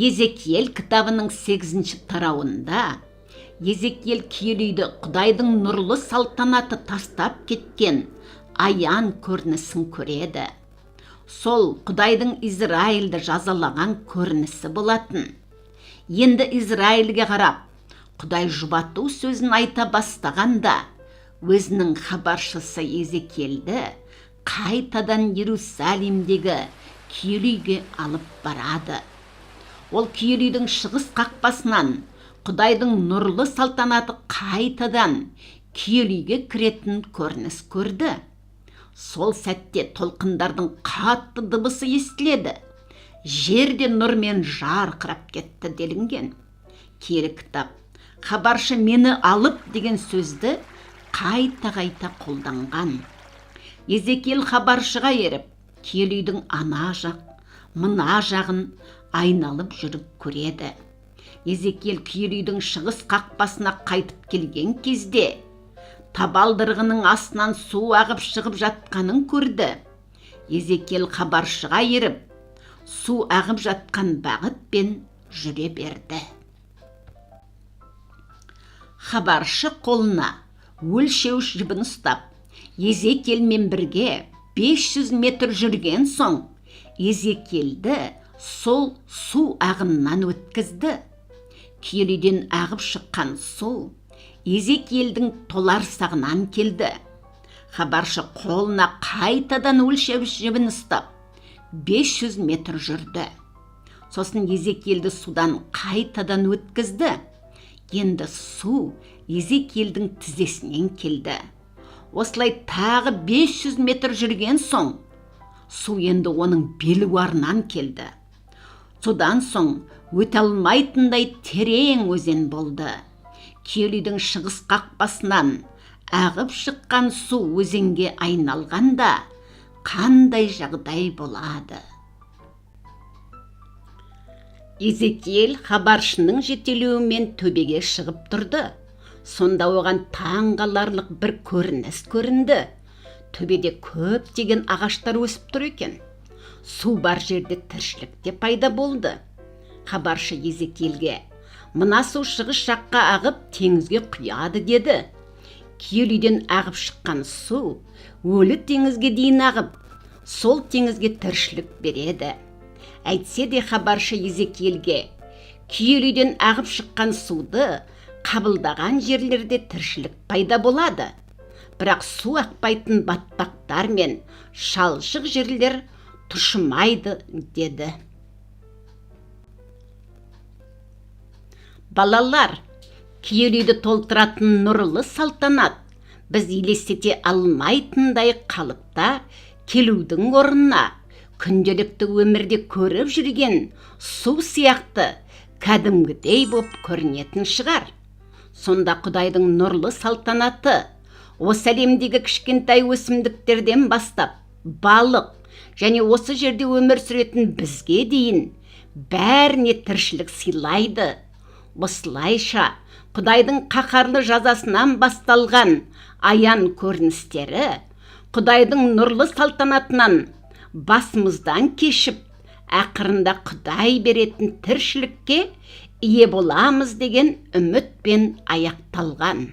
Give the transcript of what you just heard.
Езекиел кітабының 8-ші тарауында Езекиел киелі үйді Құдайдың нұрлы салтанаты тастап кеткен аян көрінісін көреді. Сол Құдайдың Израильді жазалаған көрінісі болатын. Енді Израильге қарап, Құдай жұбату сөзін айта бастағанда, өзінің хабаршысы Езекиелді қайтадан Иерусалимдегі киелі үйге алып барады. Ол киелі үйдің шығыс қақпасынан Құдайдың нұрлы салтанаты қайтадан киелі үйге кіретін көрініс көрді. Сол сәтте толқындардың қатты дыбысы естіледі. Жерде нұрмен жарқырап кетті делінген. Киелі кітап хабаршы мені алып деген сөзді қайта қолданған. Езекиел хабаршыға еріп, киелі үйдің ана жақ, мына жағын айналып жүріп көреді. Езекиел киелі үйдің шығыс қақпасына қайтып келген кезде, табалдырығының астынан су ағып шығып жатқанын көрді. Езекиел хабаршыға еріп, су ағып жатқан бағытпен жүре берді. Хабаршы қолына өлшеуіш жібін ұстап, Езекиелмен бірге 500 метр жүрген соң, Езекиелді сол су ағыннан өткізді. Киелі үйден ағып шыққан су Езекиелдің толарсағынан келді. Хабаршы қолына қайтадан өлшеуіш жібін ұстап, 500 метр жүрді. Сосын Езекиелді судан қайтадан өткізді. Енді су Езекиелдің тізесінен келді. Осылай тағы 500 метр жүрген соң, су енді оның белуарынан келді. Содан соң өте алмайтындай терең өзен болды. Киелі үйдің шығыс қақпасынан ағып шыққан су өзенге айналғанда қандай жағдай болады? Езекиел хабаршының жетелеуімен төбеге шығып тұрды. Сонда оған таңғаларлық бір көрініс көрінді. Төбеде көптеген ағаштар өсіп тұр екен. Су бар жерде тіршілік те пайда болды. Хабаршы Езекиелге, мына су шығыс жаққа ағып теңізге құяды деді. Киелі үйден ағып шыққан су өлі теңізге дейін ағып, сол теңізге тіршілік береді. Әйтсе де хабаршы Езекиелге, киелі үйден ағып шыққан суды қабылдаған жерлерде тіршілік пайда болады. Бірақ су ақпайтын батпақтар мен шалшық жерлер тұшымайды деді. Балалар, киелі үйді толтыратын нұрлы салтанат біз елестете алмайтындай қалыпта келудің орнына күнделікті өмірде көріп жүрген су сияқты кәдімгідей боп көрінетін шығар. Сонда Құдайдың нұрлы салтанаты осы әлемдегі кішкентай өсімдіктерден бастап балық және осы жерде өмір сүретін бізге дейін бәріне тіршілік сыйлайды. Осылайша Құдайдың қаһарлы жазасынан басталған аян көріністері Құдайдың нұрлы салтанатынан басымыздан кешіп, ақырында Құдай беретін тіршілікке ие боламыз деген үмітпен аяқталған.